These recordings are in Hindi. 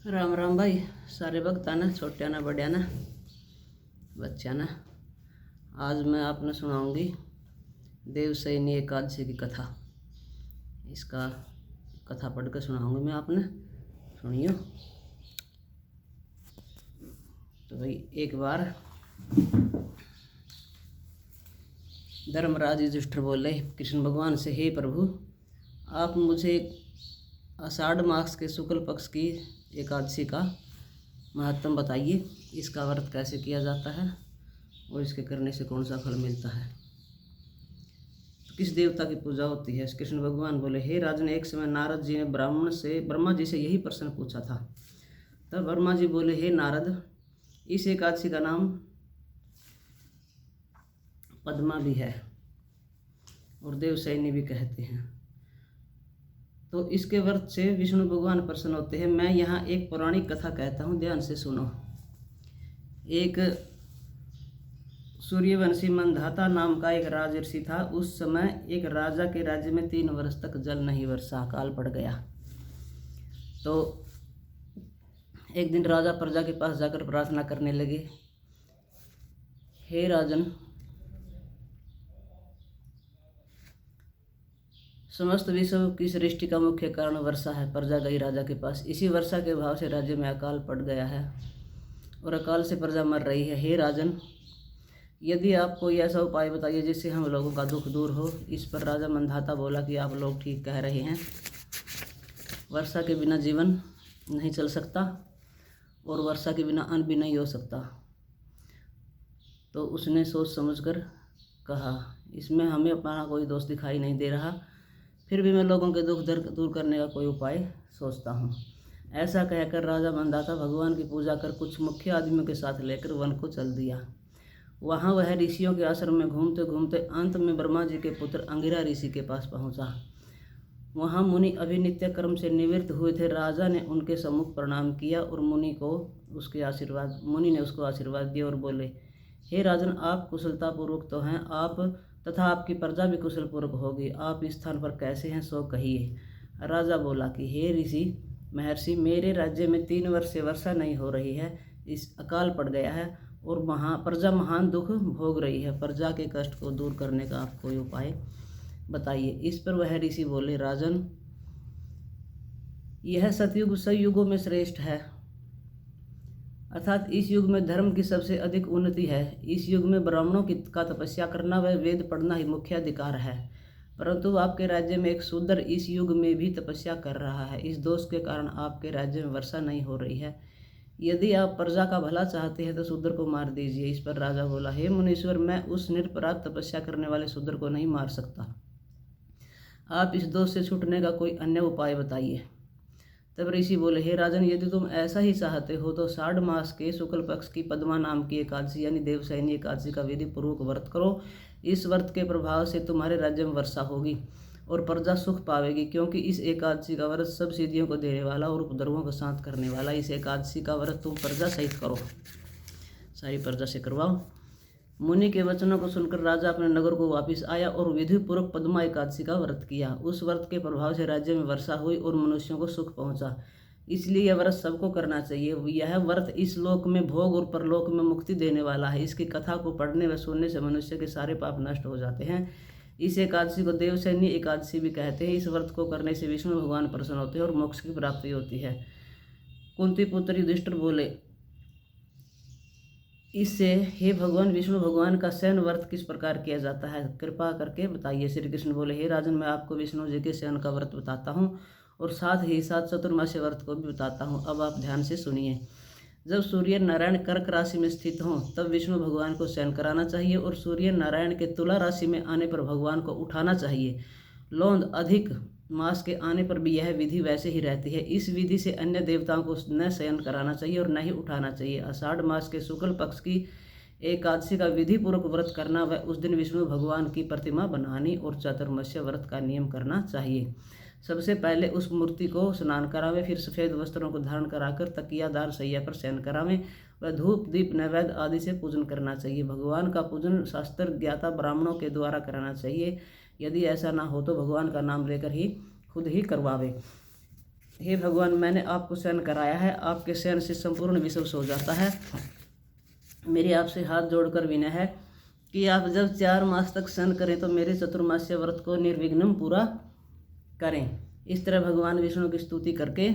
राम राम भाई सारे भक्ता ना, छोट्या ना, बड़िया ना, बच्चा ना। आज मैं आपने सुनाऊंगी देवशयनी एकादशी की कथा। इसका कथा पढ़ कर सुनाऊंगी मैं आपने, सुनियो। तो भाई एक बार धर्मराज युधिष्ठिर बोले कृष्ण भगवान से, हे प्रभु, आप मुझे आषाढ़ मास के शुक्ल पक्ष की एकादशी का महत्व बताइए। इसका व्रत कैसे किया जाता है और इसके करने से कौन सा फल मिलता है, तो किस देवता की पूजा होती है। कृष्ण भगवान बोले, हे राजन, एक समय नारद जी ने ब्रह्मा जी से यही प्रश्न पूछा था। तब ब्रह्मा जी बोले, हे नारद, इस एकादशी का नाम पद्मा भी है और देवशयनी भी कहते हैं। तो इसके व्रत से विष्णु भगवान प्रसन्न होते हैं। मैं यहाँ एक पौराणिक कथा कहता हूँ, ध्यान से सुनो। एक सूर्यवंशी मंधाता नाम का एक राजर्षि था। उस समय एक राजा के राज्य में 3 वर्ष तक जल नहीं बरसा, अकाल पड़ गया। तो एक दिन राजा प्रजा के पास जाकर प्रार्थना करने लगे, हे राजन, समस्त विश्व की सृष्टि का मुख्य कारण वर्षा है। प्रजा गई राजा के पास। इसी वर्षा के अभाव से राज्य में अकाल पड़ गया है और अकाल से प्रजा मर रही है। हे राजन, यदि आप कोई ऐसा उपाय बताइए जिससे हम लोगों का दुख दूर हो। इस पर राजा मंधाता बोला कि आप लोग ठीक कह रहे हैं, वर्षा के बिना जीवन नहीं चल सकता और वर्षा के बिना अन्न भी नहीं हो सकता। तो उसने सोच समझकर कहा, इसमें हमें अपना कोई दोष दिखाई नहीं दे रहा, फिर भी मैं लोगों के दुख दर्द दूर करने का कोई उपाय सोचता हूँ। ऐसा कहकर राजा मंधाता भगवान की पूजा कर कुछ मुख्य आदमियों के साथ लेकर वन को चल दिया। वहाँ वह ऋषियों के आश्रम में घूमते घूमते अंत में ब्रह्मा जी के पुत्र अंगिरा ऋषि के पास पहुँचा। वहाँ मुनि अभी नित्य कर्म से निवृत्त हुए थे। राजा ने उनके सम्मुख प्रणाम किया और मुनि ने उसको आशीर्वाद दिया और बोले, हे राजन, आप कुशलतापूर्वक तो हैं, आप तथा आपकी प्रजा भी कुशल पूर्वक होगी। आप इस स्थान पर कैसे हैं सो कहिए। राजा बोला कि हे ऋषि महर्षि, मेरे राज्य में 3 वर्ष से वर्षा नहीं हो रही है, इस अकाल पड़ गया है और प्रजा महान दुख भोग रही है। प्रजा के कष्ट को दूर करने का आप कोई उपाय बताइए। इस पर वह ऋषि बोले, राजन, यह सतयुग युगों में श्रेष्ठ है, अर्थात इस युग में धर्म की सबसे अधिक उन्नति है। इस युग में ब्राह्मणों का तपस्या करना व वेद पढ़ना ही मुख्य अधिकार है, परंतु आपके राज्य में एक शूद्र इस युग में भी तपस्या कर रहा है। इस दोष के कारण आपके राज्य में वर्षा नहीं हो रही है। यदि आप प्रजा का भला चाहते हैं तो शूद्र को मार दीजिए। इस पर राजा बोला, हे मुनीश्वर, मैं उस निरपराध तपस्या करने वाले शूद्र को नहीं मार सकता। आप इस दोष से छूटने का कोई अन्य उपाय बताइए। तब ऋषि बोले, हे राजन, यदि तुम ऐसा ही चाहते हो तो 6 मास के शुक्ल पक्ष की पद्मा नाम की एकादशी यानी देवशयनी एकादशी का विधि पूर्वक व्रत करो। इस व्रत के प्रभाव से तुम्हारे राज्य में वर्षा होगी और प्रजा सुख पावेगी, क्योंकि इस एकादशी का व्रत सब सिद्धियों को देने वाला और उपद्रवों को शांत करने वाला। इस एकादशी का व्रत तुम प्रजा सहित करो, सारी प्रजा से करवाओ। मुनि के वचनों को सुनकर राजा अपने नगर को वापस आया और विधि पूर्वक पद्मा एकादशी का व्रत किया। उस व्रत के प्रभाव से राज्य में वर्षा हुई और मनुष्यों को सुख पहुंचा। इसलिए यह व्रत सबको करना चाहिए। यह व्रत इस लोक में भोग और परलोक में मुक्ति देने वाला है। इसकी कथा को पढ़ने व सुनने से मनुष्य के सारे पाप नष्ट हो जाते हैं। इस एकादशी को देवशयनी एकादशी भी कहते हैं। इस व्रत को करने से विष्णु भगवान प्रसन्न होते हैं और मोक्ष की प्राप्ति होती है। कुंती पुत्र युधिष्ठिर बोले, इससे हे भगवान, विष्णु भगवान का शयन व्रत किस प्रकार किया जाता है, कृपा करके बताइए। श्री कृष्ण बोले, हे राजन, मैं आपको विष्णु जी के शयन का व्रत बताता हूँ और साथ ही साथ चतुर्मास्य व्रत को भी बताता हूँ। अब आप ध्यान से सुनिए। जब सूर्य नारायण कर्क राशि में स्थित हों तब विष्णु भगवान को शयन कराना चाहिए और सूर्य नारायण के तुला राशि में आने पर भगवान को उठाना चाहिए। लौंद अधिक मास के आने पर भी यह विधि वैसे ही रहती है। इस विधि से अन्य देवताओं को न शयन कराना चाहिए और न ही उठाना चाहिए। आषाढ़ मास के शुक्ल पक्ष की एकादशी का विधि पूर्वक व्रत करना व उस दिन विष्णु भगवान की प्रतिमा बनानी और चातुर्मास्य व्रत का नियम करना चाहिए। सबसे पहले उस मूर्ति को स्नान करावें, फिर सफ़ेद वस्त्रों को धारण कराकर तकियादार सैया पर शयन करावें व धूप दीप नैवेद्य आदि से पूजन करना चाहिए। भगवान का पूजन शास्त्र ज्ञाता ब्राह्मणों के द्वारा कराना चाहिए। यदि ऐसा ना हो तो भगवान का नाम लेकर ही खुद ही करवावे। हे भगवान, मैंने आपको शयन कराया है, आपके शयन से संपूर्ण विश्व सो जाता है। मेरी आपसे हाथ जोड़कर विनय है कि आप जब 4 मास तक शयन करें तो मेरे चतुर्मास्य व्रत को निर्विघ्न पूरा करें। इस तरह भगवान विष्णु की स्तुति करके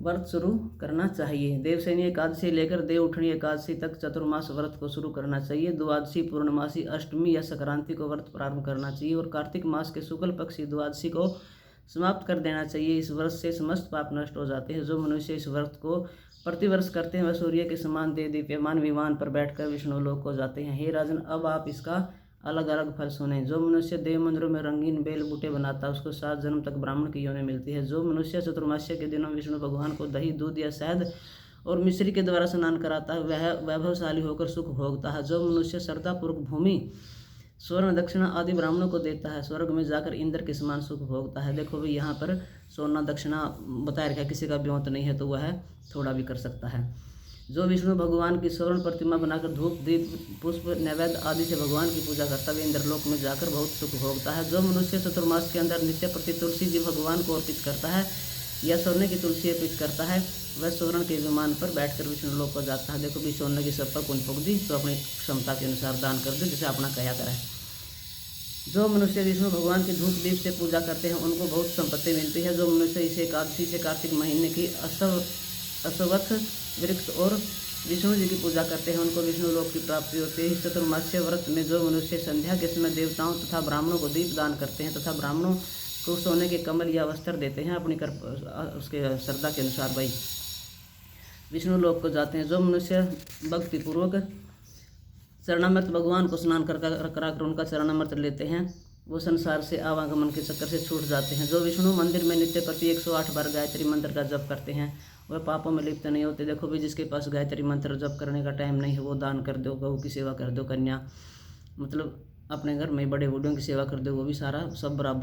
व्रत शुरू करना चाहिए। देवशयनी एकादशी लेकर देव उठनी एकादशी तक चतुर्मास व्रत को शुरू करना चाहिए। द्वादशी, पूर्णमासी, अष्टमी या संक्रांति को व्रत प्रारंभ करना चाहिए और कार्तिक मास के शुक्ल पक्ष की द्वादशी को समाप्त कर देना चाहिए। इस व्रत से समस्त पाप नष्ट हो जाते हैं। जो मनुष्य इस व्रत को प्रतिवर्ष करते हैं वह सूर्य के समान दीप्यमान विमान पर बैठकर विष्णु लोक को जाते हैं। हे राजन, अब आप इसका अलग अलग फल सुने। जो मनुष्य देव मंदिरों में रंगीन बेल बूटे बनाता है उसको 7 जन्म तक ब्राह्मण की योनि मिलती है। जो मनुष्य चतुर्मास्य के दिनों विष्णु भगवान को दही, दूध या शहद और मिश्री के द्वारा स्नान कराता है वह वैभवशाली होकर सुख भोगता है। जो मनुष्य श्रद्धापूर्वक भूमि, स्वर्ण, दक्षिणा आदि ब्राह्मणों को देता है स्वर्ग में जाकर इंद्र के समान सुख भोगता है। देखो भाई, यहाँ पर सोना दक्षिणा बताया रखा है, किसी का ब्योंत नहीं है तो वह थोड़ा भी कर सकता है। जो विष्णु भगवान की स्वर्ण प्रतिमा बनाकर धूप, दीप, पुष्प, नैवेद्य आदि से भगवान की पूजा करता है इंद्रलोक में जाकर बहुत सुख भोगता है। जो मनुष्य चतुर्मास के अंदर नित्य प्रति तुलसी जी भगवान को अर्पित करता है या सोने की तुलसी अर्पित करता है वह स्वर्ण के विमान पर बैठकर विष्णु लोक को जाता है। देखो भी, सोने की सब पर कुंज फूक दी तो अपनी क्षमता के अनुसार दान कर दे, जिसे अपना कहा करें। जो मनुष्य विष्णु भगवान की धूप दीप से पूजा करते हैं उनको बहुत संपत्ति मिलती है। जो मनुष्य इसे एकादशी से कार्तिक महीने की अश्वत्थ वृक्ष और विष्णु जी की पूजा करते हैं उनको विष्णु लोक की प्राप्ति होती है। इस चतुर्मास्य व्रत में जो मनुष्य संध्या के समय देवताओं तथा ब्राह्मणों को दीप दान करते हैं तथा ब्राह्मणों को सोने के कमल या वस्त्र देते हैं अपनी उसके श्रद्धा के अनुसार भाई विष्णु लोक को जाते हैं। जो मनुष्य भक्तिपूर्वक चरणामृत भगवान को स्नान कराकर उनका चरणामृत लेते हैं वो संसार से आवागमन के चक्कर से छूट जाते हैं। जो विष्णु मंदिर में नित्य प्रति 108 बार गायत्री मंत्र का जप करते हैं वह पापों में लिप्त नहीं होते। देखो भी, जिसके पास गायत्री मंत्र जप करने का टाइम नहीं है वो दान कर दो, गऊ की सेवा कर दो, कन्या मतलब अपने घर में बड़े बूढ़ों की सेवा कर दो, वो भी सारा सब बराबर